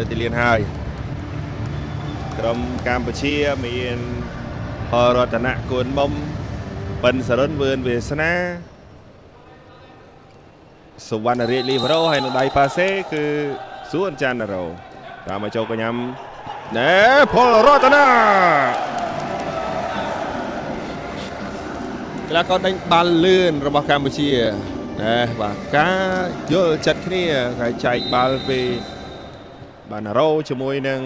លើទីលានហើយក្រុមកម្ពុជាមានផលរតនៈគួនមុំបិនសរុនវឿនវាសនាសុវណ្ណរាជលីវរ៉ូហើយនៅដៃប៉ាសេគឺសួនចាន់ណារ៉ូតាមមកចូលកញ្ញាំណែផលរតនៈកីឡាករដេញបាល់លឿនរបស់កម្ពុជាណែបាទការយល់ចិត្តគ្នាការចែកបាល់ពីបានណារ៉ូជាមួយនឹង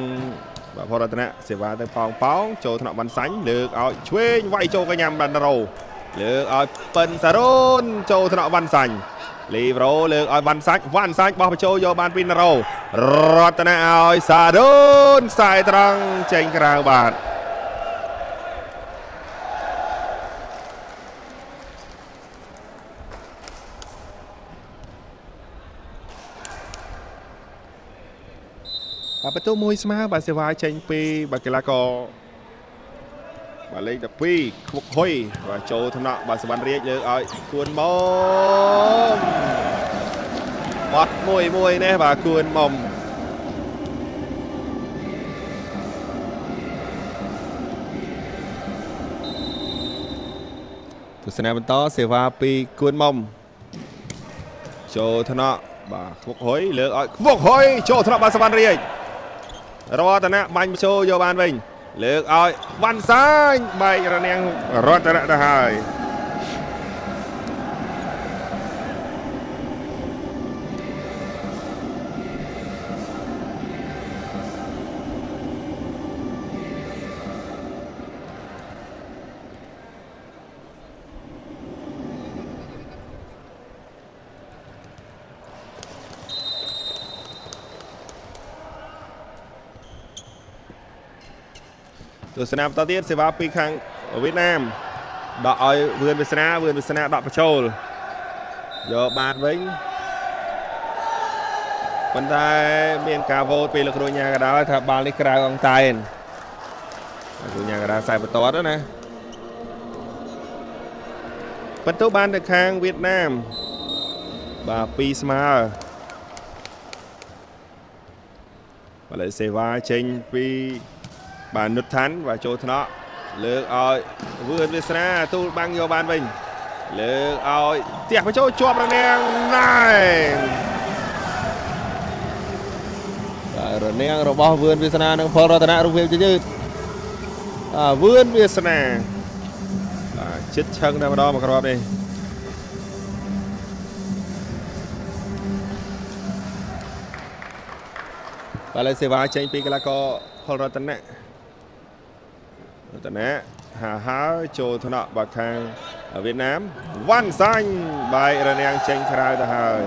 បាទផលរតនៈសេវាទៅប៉ោងចូលថ្នាក់វ៉ាន់សាញ់លើកឲ្យឆ្វេងវាយចូលកញ្ញាំបានណារ៉ូលើកឲ្យប៉ិនសារូនចូលថ្នាក់វ៉ាន់សាញ់លីវរ៉ូលើកឲ្យវ៉ាន់សាច់បោះបញ្ចូលយកបានពីណារ៉ូរតនៈឲ្យសារូនខ្សែត្រង់ចេញក្រៅបាទបន្ទូមួយស្មើបាទសេវាចេញពីបាទកីឡាករបាទលេខ12ខ្វុកហ៊ុយបាទចូលថ្នាក់បាទសវណ្ណរាជលើកឲ្យគួនមុំបាត់មួយនេះបាទគួនមុំទស្សនាបន្តសេវាពីគួនមុំចូលថ្នាក់បាទខ្វុកហ៊ុយលើកឲ្យខ្វុកហ៊ុយចូលថ្នាក់បាទសវណ្ណរាជរតនៈបាញ់បញ្ចូលយកបានវិញលើកឲ្យវ៉ាន់សាញបែករនាងរតនៈទៅហើយទស្សនាបន្តទៀតសេវាពីខាងវៀតណាមដកឲ្យវឿនវាសនាដកបញ្ចូលយកបានវិញប៉ុន្តែមានការវោតពីលោកគ្រូញ៉ាក៏ដោយថាបាល់នេះក្រៅអង្តែនលោកគ្រូញ៉ាក៏ដោយខ្សែបន្ទាត់ណាបន្ទូបានទៅខាងវៀតណាមបាទ2ស្មើបាទលើសេវាចេញពីបាទនុតឋានបាទចូលថ្នាក់លើកឲ្យវឿនវាសនាទូលបាំងយកបានវិញលើកឲ្យផ្ទះបញ្ចូលជាប់រនាងណែបាទរនាងរបស់វឿនវាសនានិងផលរតនៈរូបភាពយឺតវឿនវាសនាបាទជិតឆឹងតែម្ដងមកគ្រាប់នេះបាទលើសេវាចេញពីកីឡាករផលរតនៈហាចូលថ្នាក់បាត់ខាងវៀតណាមវ៉ាន់សាញ់បែករនាងចេញក្រៅទៅហើយ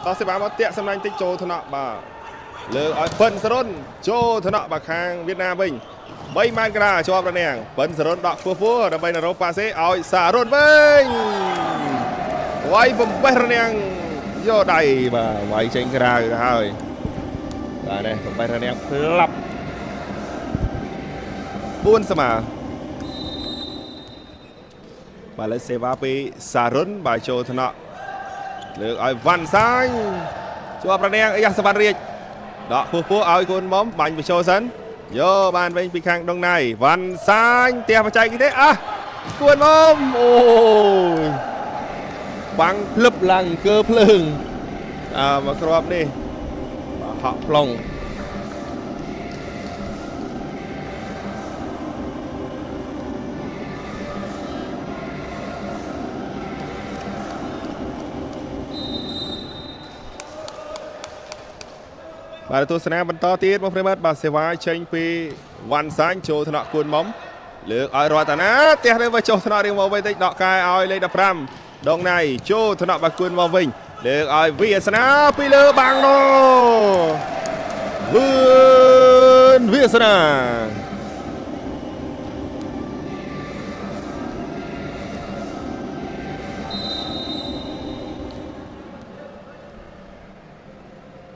តោះសេវាមកតាក់សម្លាញ់តិចចូលថ្នាក់បាទលើកឲ្យប៉ិនសរុនចូលថ្នាក់បាត់ខាងវៀតណាមវិញ3ម៉ែត្រក្រាជាប់រនាងប៉ិនសរុនដកខ្ពស់ដើម្បីណារ៉ូប៉ាសេឲ្យសារុនវិញវាយបំបេះរនាងយកដៃបាទវាយចេញក្រៅទៅហើយបាទនេះបំបេះរនាងផ្លាប់4ស្មើបាទលើសេវាពីសារុនបាទចូលថ្នាក់លើកឲ្យវ៉ាន់សាញ់ជាប់រនាងសវណ្ណរាជដកខ្ពស់ឲ្យគូនមុំបាញ់បញ្ចូលសិនយកបានវិញពីខាងដងណៃវ៉ាន់សាញផ្ទះបច្ចេកទេសគួនមុំអូយបាំងភ្លឹបឡើងកើភ្លើងមកគ្រាប់នេះហក់ប្លង់បាទទស្សនាបន្តទៀតមកប្រិមត្តបាទសេវាចេញពីវ៉ាន់សាញចូលថ្នាក់គួនមុំលើកឲ្យរតនាផ្ទះទៅមកចុះថ្នាក់រៀងមកវិញតិចដកកាយឲ្យលេខ15ដងណៃចូលថ្នាក់បាទគួនមកវិញលើកឲ្យវាសនាពីលើបាំងនោះវឿនវាសនា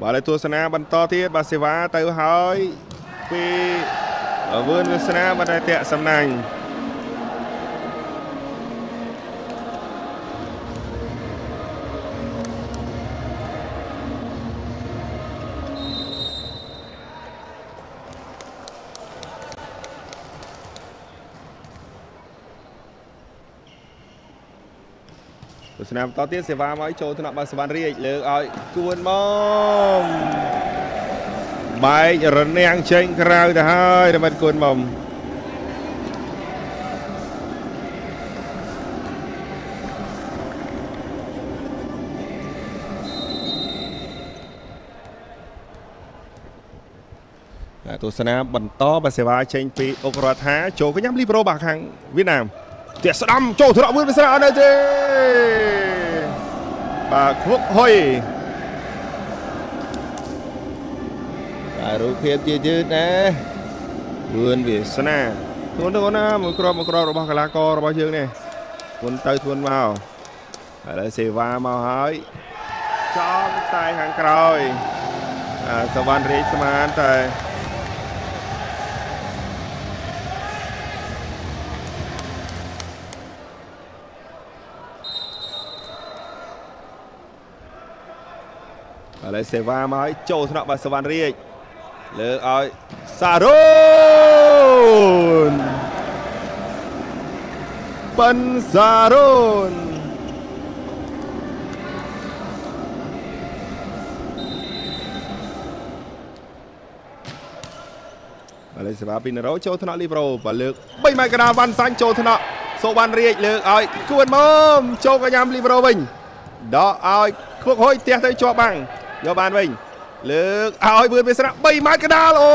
ប បាទហើយទស្សនាបន្តទៀតបាទសេវាទៅហើយពីវឿនវាសនាបាទតែតាក់សំណាញ់ទស្សនាបន្តទៀតសេវាមកចូលថ្នាក់បាទសវណ្ណរាជលើកឲ្យគួនមកបែករនាំងចេញក្រៅទៅហើយរមិតគួនមកទស្សនាបន្តបាទសេវាចេញពីអុករដ្ឋាចូលកញ្ញាំលីប្រូបាទខាងវៀតណាមទាក់ស្ដាំចូលថ្នាក់វឿនវាសនាអត់នៅទេបាទខុកហុយរូបភាពយឺតណាវឿនវាសនាធ្ងន់ទៅណាមួយគ្រាប់របស់កីឡាកររបស់យើងនេះធ្ងន់ទៅធ្ងន់មកហើយសេវាមកហើយចំតែខាងក្រោយសវណ្ណរាជស្មានតែហើយសេវាមកឲ្យចូលថ្នាក់បាទសវណ្ណរាជលើកឲ្យសារ៉ូនប៉ិនសារ៉ូនហើយសេវាពីណារ៉ូចូលថ្នាក់លីប្រូបាទលើក3ម៉ែត្រកណ្ដាលវ៉ាន់សាញ់ចូលថ្នាក់សវណ្ណរាជលើកឲ្យគួនមកចូលកញ្ញាំលីប្រូវិញដកឲ្យខួកហុយទះទៅជាប់បាំងយកបានវិញលើកឲ្យវឿនវាសនា3ម៉ែត្រកណ្ដាលអូ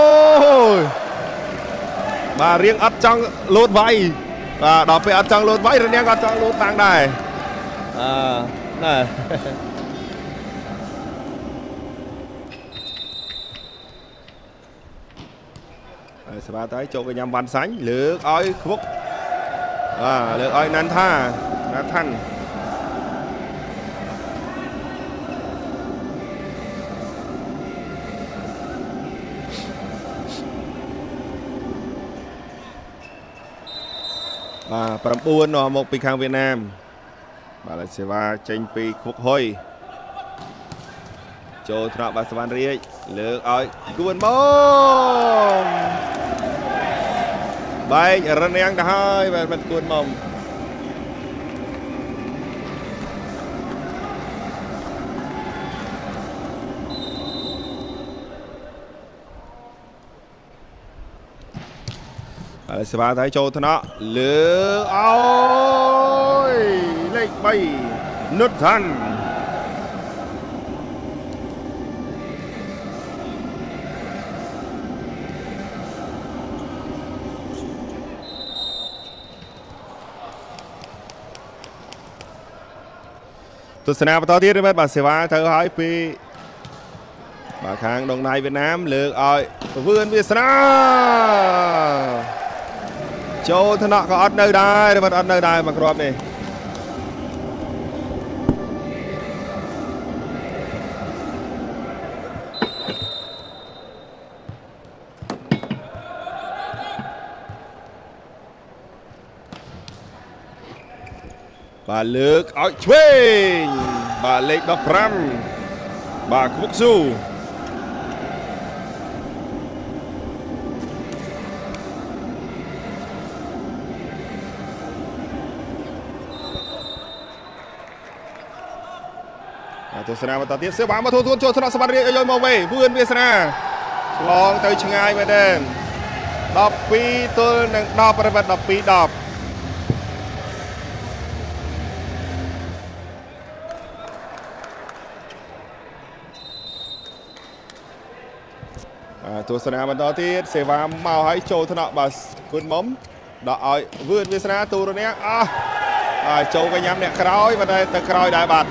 យបាទរៀងអត់ចង់លោតវាយបាទដល់ពេលអត់ចង់លោតវាយរនាំងក៏អត់ចង់លោតតាំងដែរណាហើយស្បាទៅចូលកញ្ញាំវ៉ាន់សាញ់លើកឲ្យខ្វុកលើកឲ្យណាន់ថា9នាំមកពីខាងវៀតណាមបាទសេវាចេញពីខ្វុកហុយចូលថ្នាក់បាទសវណ្ណរាជលើកឲ្យគួនមកបែករនាំងទៅហើយបាទគួនមកហើយសេវាទៅចូលថ្នាក់លើកឲ្យលេខ3នុតថាន់ទស្សនាបន្តទៀតបាទសេវាទៅហើយពីបាទខាងដងដៃវៀតណាមលើកឲ្យវឿនវាសនាចូលថ្នាក់ក៏អត់នៅដែរបាទអត់នៅដែរមកគ្រាប់នេះបាទលើកឲ្យឆ្វេងបាទលេខ15បាទខ្វុកស៊ូទស្សនាបន្តទៀតសេវាមកទូចូលថ្នាក់សវណ្ណរាជឲ្យយកមកវិញវឿនវាសនាឆ្លងទៅឆ្ងាយមែនទេ12ទល់នឹង10ប្រវត្តិ12-10ទស្សនាបន្តទៀតសេវាមកឲ្យចូលថ្នាក់បាទគុណមុំដល់ឲ្យវឿនវាសនាទូរនាក់ចូលកញ្ញាំអ្នកក្រោយប៉ុន្តែទៅក្រោយដែរបាទ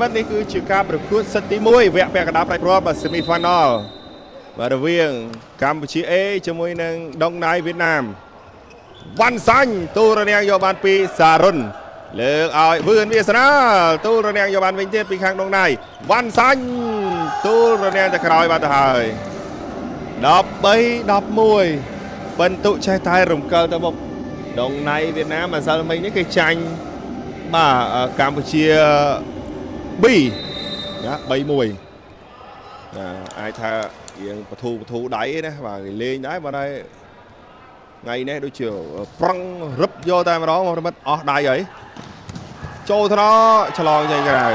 បាទនេះគឺជាការប្រកួតសិតទី1វគ្គពាក់កណ្ដាលផ្នែកប្រវត្តិ Semi Final បាទរវាងកម្ពុជា A ជាមួយនឹងដងដៃវៀតណាមវ៉ាន់សាញ់ទូរនាំងយកបានពីសារ៉ុន លើកឲ្យវឿនវាសនាទូលរនាំងយកបានវិញទៀតពីខាងដងណៃវ៉ាន់សាញ់ទូលរនាំងទៅក្រោយបានទៅហើយ13 11បន្ទុចេះតែរំកិលទៅមុខដងណៃវៀតណាមម្សិលមិញនេះគេចាញ់បាទកម្ពុជា B ណា 3-1 អាចថារៀងបធូដៃណាបាទគេលេងដែរបាទថ្ងៃនេះដូចជាប្រឹងរឹបយកតែម្ដងមកមិត្តអស់ដៃហើយចូលថ្នោឆ្លងចេញក្រៅ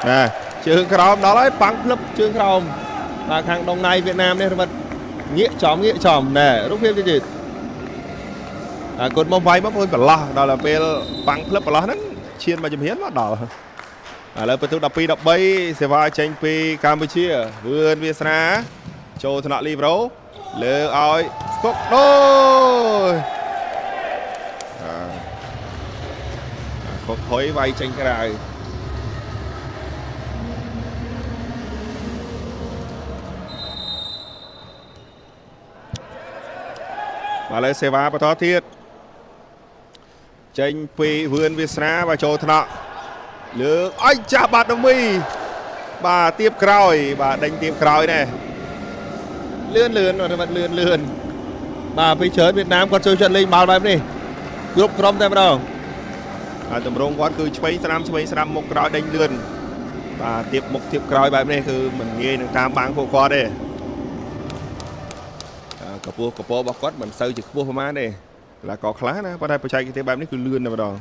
ណាជើងក្រោមដល់ហើយប៉ាំងភ្លឹបជើងក្រោមបាទខាងដងណៃវៀតណាមនេះមិត្តងាកចំណែរូបភាពទៀតកូនមកវាយមកមួយប្រឡោះដល់ពេលប៉ាំងភ្លឹបប្រឡោះហ្នឹងឈានមកជំហានមកដល់ឥឡូវបន្ទុ12 13សេវាចេញពីកម្ពុជាវឿនវាសនាចូលថ្នាក់លីប្រូលើឲ្យស្គុកដូយខុសហុយវាយចេញក្រៅបាទលើសេវាបន្តទៀតចេញពីវឿនវាសនាvàចូលថ្នាក់លើកអីចាស់បាទដមីបាទទៀបក្រោយបាទដេញទៀបក្រោយនេះលឿនបាទលឿនបាទពីច្រើនវៀតណាមគាត់ចូលចិត្តលេងបាល់បែបនេះគ្រប់ក្រុមតែម្ដងហើយតម្រងគាត់គឺឆ្វេងស្រាំមុខក្រោយដេញលឿនបាទទៀបមុខទៀបក្រោយបែបនេះគឺមិនងាយនឹងតាមបាំងពួកគាត់ទេកពស់របស់គាត់មិនសូវជាខ្ពស់ប្រហែលទេកីឡាករខ្លះណាប៉ុន្តែបច្ចេកទេសបែបនេះគឺលឿនតែម្ដង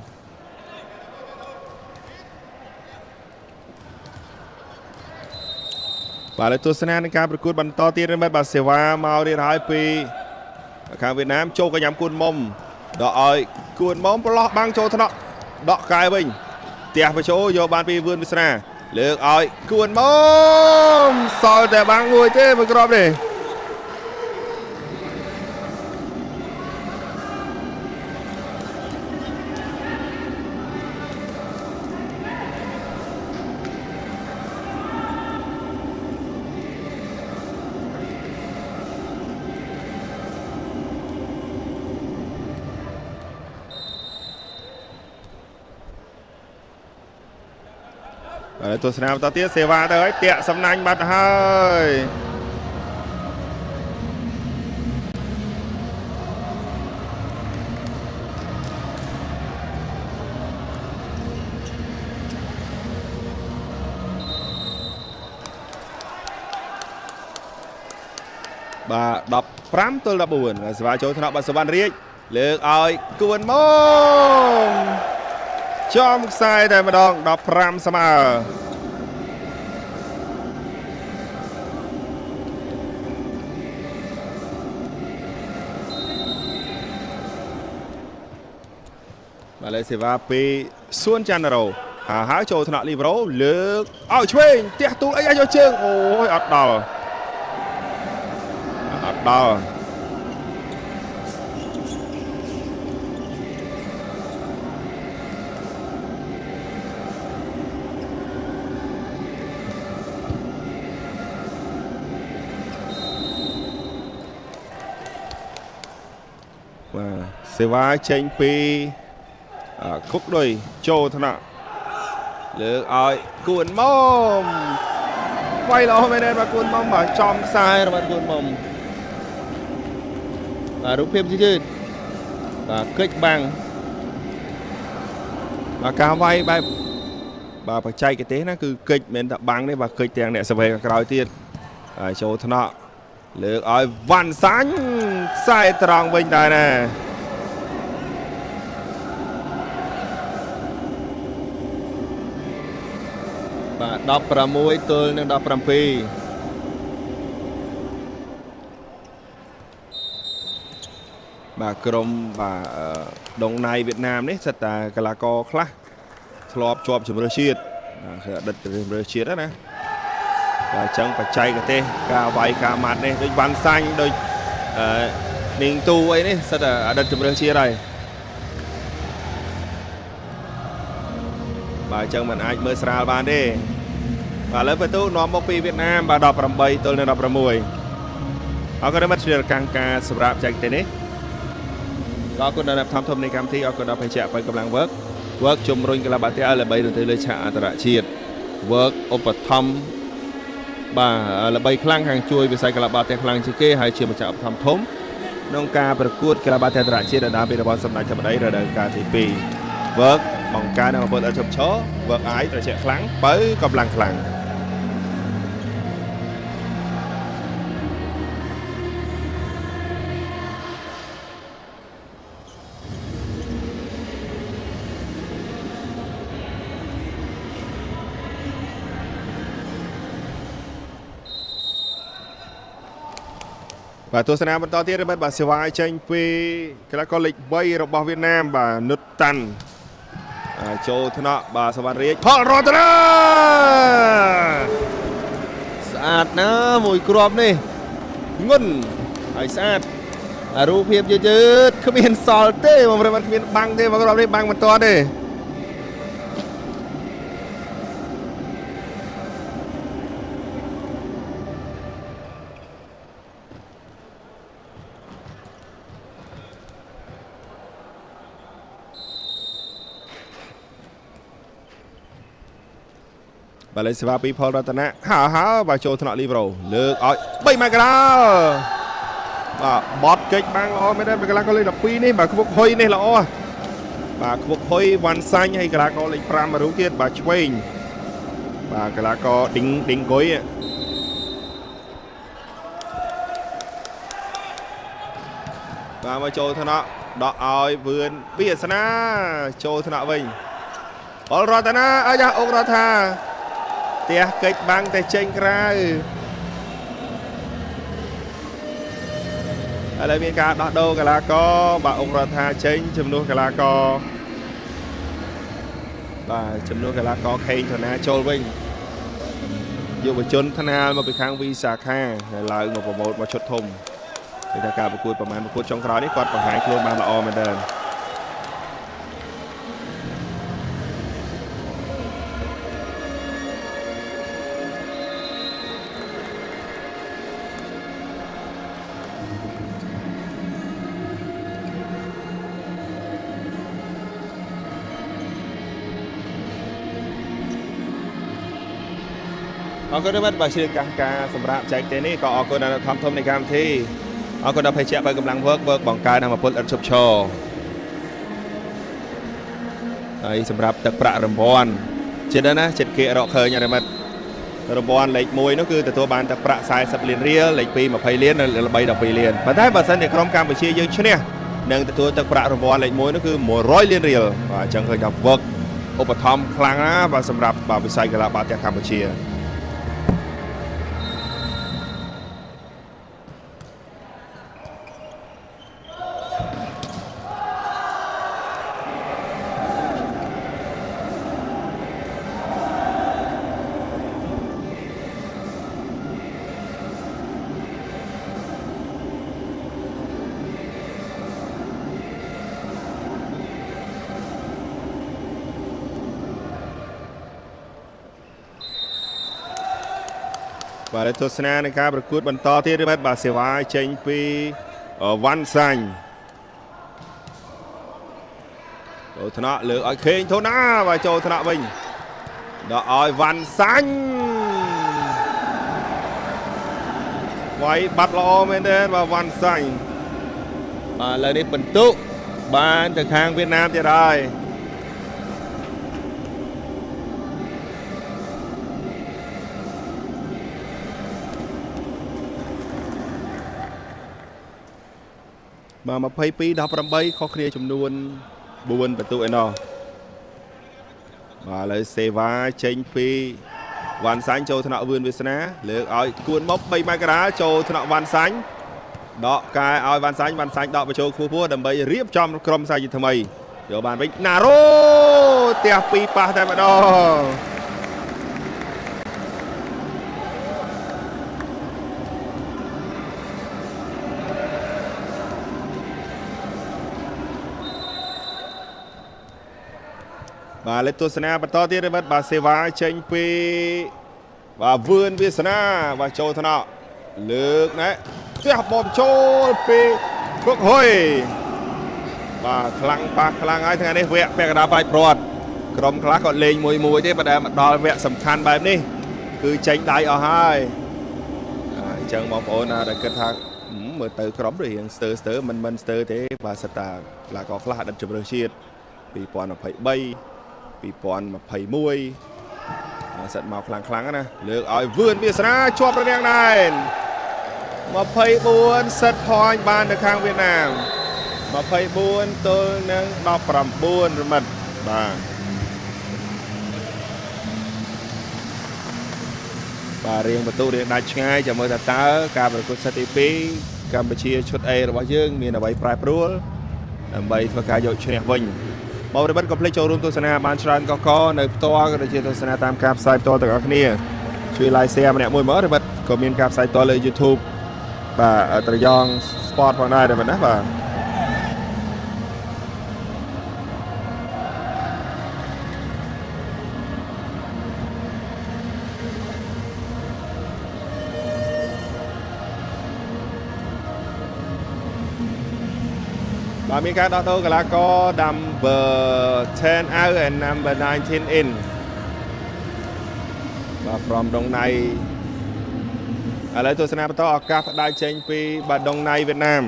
បាទលើទស្សនានៃការប្រកួតបន្តទៀតនេះបាទសេវាមករៀបហើយពីខាងវៀតណាមចូលកញ្ញាំគួនមុំដកឲ្យគួនមុំប្រឡោះបាំងចូលថ្នាក់ដកកាយវិញផ្ទះបជោយកបានពីវឿនវាសនាលើកឲ្យគួនមុំសល់តែបាំងមួយទេមួយគ្រាប់ទេទស្សនាបន្តទៀតសេវាទៅហើយតាក់សំណាញ់បាត់ហើយបាទ15 ទល់ 14សេវាចូលថ្នាក់បាត់សវណ្ណរាជលើកឲ្យគួនមុំចំខ្សែតែម្ដង15ស្មើបាទលើសេវាពីសួនច័ន្ទរោហើយចូលថ្នាក់លីប្រូលើកឲ្យឆ្វេងផ្ទះទូលអីឲ្យយកជើងអូយអត់ដល់សេវាចេញពីខុកដូចចូលថ្នាក់លើកឲ្យគួនមុំវាយល្អមែនទេបាទគួនមុំបាទចំខ្សែរបស់គួនមុំបាទរូបភាពយឺតបាទកិច្ចបាំងបាទការវាយបែបបាទបច្ចេកទេសណាគឺកិច្ចមិនតែបាំងទេបាទកិច្ចទាំងអ្នកសវេខាងក្រោយទៀតចូលថ្នាក់លើកឲ្យវ៉ាន់សាញ់ខ្សែត្រង់វិញដែរណាបាទ16 ទល់នឹង 17បាទក្រុមបាទដងណៃវៀតណាមនេះសិតតែកីឡាករខ្លះធ្លាប់ជាប់ជម្រើសជាតិគឺអតីតជម្រើសជាតិណាបាទអញ្ចឹងបច្ចេកទេសការវាយការម៉ាត់នេះដូចវ៉ាន់សាញ់ដូចនាងទូអីនេះសិតតែអតីតជម្រើសជាតិហើយបាទអញ្ចឹងมันអាចមើលស្រាលបានទេបាទឥឡូវបន្ទូនាំមកពីវៀតណាមបាទ18 ទល់នឹង 16អរគុណមិត្តជ្រាបកាំងការសម្រាប់ចែកទេនេះអរគុណដល់អ្នកផ្សំធំនៃកម្មវិធីអរគុណដល់ភេជ្ជៈបើកម្លាំងវើក work ជំរុញកីឡាបាល់ទះឲ្យល្បីទៅលើឆាកអន្តរជាតិ work ឧបត្ថម្ភបាទល្បីខ្លាំងខាងជួយវិស័យកីឡាបាល់ទះខ្លាំងជាងគេហើយជាម្ចាស់ឧបត្ថម្ភធំក្នុងការប្រកួតកីឡាបាល់ទះអន្តរជាតិដែលពីរបស់សម្ដេចធម្មតីរដូវកាលទី2 work បង្កើននៅអំពើឥតឈប់ឈរ work អាយត្រជាក់ខ្លាំងបើកម្លាំងខ្លាំងបាទទស្សនាបន្តទៀតរបស់បាទសេវាចេញពីកីឡាករលេខ3របស់វៀតណាមបាទនុតតាន់ចូលថ្នាក់បាទសវណ្ណរាជផលរតនាស្អាតណាស់មួយគ្រាប់នេះងុនហើយស្អាតរូបភាពយឺតគ្មានសល់ទេបងប្អូនគ្មានបាំងទេមកគ្រាប់នេះបាំងមិនទាន់ទេបាទលេខសេវាពីផលរតនាហើបាទចូលថ្នាក់លីប្រូលើកឲ្យ3ម៉ែត្រកណ្ដាលបាទបត់កិច្ចបាំងល្អមែនទេកីឡាករលេខ12នេះបាទខ្វុកហុយនេះល្អបាទខ្វុកហុយវ៉ាន់សាញ់ហើយកីឡាករលេខ5មួយរូបទៀតបាទឆ្វេងបាទកីឡាករឌីងគុយបាទមកចូលថ្នាក់ដកឲ្យវឿនវាសនាចូលថ្នាក់វិញផលរតនាអាយ៉ាអុករដ្ឋាផ្ទះកិច្ចបាំងតែចេញក្រៅឥឡូវមានការដោះដូរកីឡាករបាទអុករដ្ឋាចេញជំនួសកីឡាករបាទជំនួសកីឡាករខេងធនាចូលវិញយុវជនថ្នាលមកពីខាងវីសាខាហើយឡើងមកប្រម៉ូទមកឈុតធំពីថាការប្រកួតប្រមាណប្រកួតចុងក្រោយនេះគាត់បង្ហាញខ្លួនបានល្អមែនទែនអរគុណបាទបាទជាការសម្រាប់ចែកទេនេះក៏អរគុណដល់ធំនៃកម្មវិធីអរគុណដល់ភេជ្ជៈបើកម្លាំង work បង្កើនអាពលឥតឈប់ឈរហើយសម្រាប់ទឹកប្រាក់រង្វាន់ចិត្តណាចិត្តគេរកឃើញអរិមិត្តរង្វាន់លេខ1នោះគឺទទួលបានទឹកប្រាក់40លានរៀលលេខ2 20លាននិងលេខ3 12លានប៉ុន្តែបើសិនជាក្រុមកម្ពុជាយើងឈ្នះនឹងទទួលទឹកប្រាក់រង្វាន់លេខ1នោះគឺ100លានរៀលបាទអញ្ចឹងឃើញថា work ឧបត្ថម្ភខ្លាំងណាស់បាទសម្រាប់បាទវិស័យកីឡាបាល់ទះកម្ពុជាបាទទស្សនានៃការប្រកួតបន្តទៀតបាទសេវាចេញពីវ៉ាន់សាញ់ចូលថ្នាក់លើកឲ្យខេងធនាបាទចូលថ្នាក់វិញដល់ឲ្យវ៉ាន់សាញ់វាយបាត់ល្អមែនទេបាទវ៉ាន់សាញ់បាទឥឡូវនេះបន្ទុកបានទៅខាងវៀតណាមទៀតហើយបាទ22-18ខុសគ្នាចំនួន4បន្ទុកឯណោះបាទឥឡូវសេវាចេញពីវ៉ាន់សាញ់ចូលថ្នាក់វឿនវាសនាលើកឲ្យគួនមក3ម៉ែត្រកណ្ដាលចូលថ្នាក់វ៉ាន់សាញ់ដកកែឲ្យវ៉ាន់សាញ់ដកបញ្ចូលខ្ពស់ដើម្បីរៀបចំក្រុមសាជាថ្មីយកបានវិញណារ៉ូផ្ទះ2ប៉ះតែម្ដងបាទលេខទស្សនាបន្តទៀតបាទសេវាចេញពីបាទវឿនវាសនាបាទចូលថ្នាក់លើកណែផ្ទះបបចូលពីគុកហុយ បាទខ្លាំងហើយថ្ងៃនេះវគ្គពាក់កណ្ដាលបាយព្រាត់ក្រុមខ្លះគាត់លេងមួយទេបើតែមកដល់វគ្គសំខាន់បែបនេះគឺចេញដៃអស់ហើយអញ្ចឹងបងប្អូនដែលគិតថាមើលទៅក្រុមរៀងស្ទើរមិនស្ទើរទេបាទសិតតាកីឡាករខ្លះអតីតជម្រើសជាតិ2023 2021សិតមកខ្លាំងណាលើកឲ្យវឿនវាសនាជាប់រនាំងដែរ24សិត point បាននៅខាងវៀតណាម24ទល់នឹង19រមិតបាទរៀងបន្ទូរៀងដាច់ឆ្ងាយចាំមើលថាតើការប្រកួតសិតទី2កម្ពុជាឈុត A របស់យើងមានអ្វីប្រែប្រួលដើម្បីធ្វើការយកឈ្នះវិញបងប្អូនកុំភ្លេចចូលរួមទស្សនាបានច្រើនកកនៅផ្ទាល់ក៏ដូចជាទស្សនាតាមការផ្សាយផ្ទាល់ទាំងអស់គ្នាជួយ like share ម្នាក់មួយមកឬក៏មានការផ្សាយផ្ទាល់លើ YouTube បាទត្រយង Sport ផងដែរតែប៉ុណ្ណាបាទបាទមានការដោះដូរកីឡាករ number 10 out and number 19 in បាទ from ដងណៃឥឡូវទស្សនាបន្តឱកាសផ្ដាច់ចេញពីបាទដងណៃវៀតណាមឥ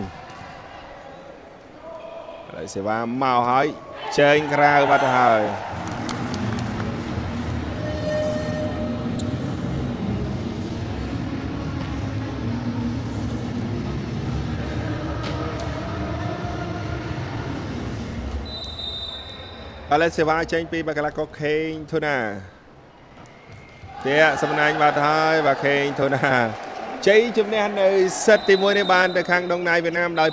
ឡូវសេវាមកហើយចេញក្រៅបាត់ទៅហើយឥឡូវសេវាចេញពីបាល់កីឡាករខេងធូណាទៀតសំណាញ់បាត់ហើយបាទខេងធូណាជ័យជំនះនៅសិតទី1នេះបានទៅខាងដងណៃវៀតណាមដោយ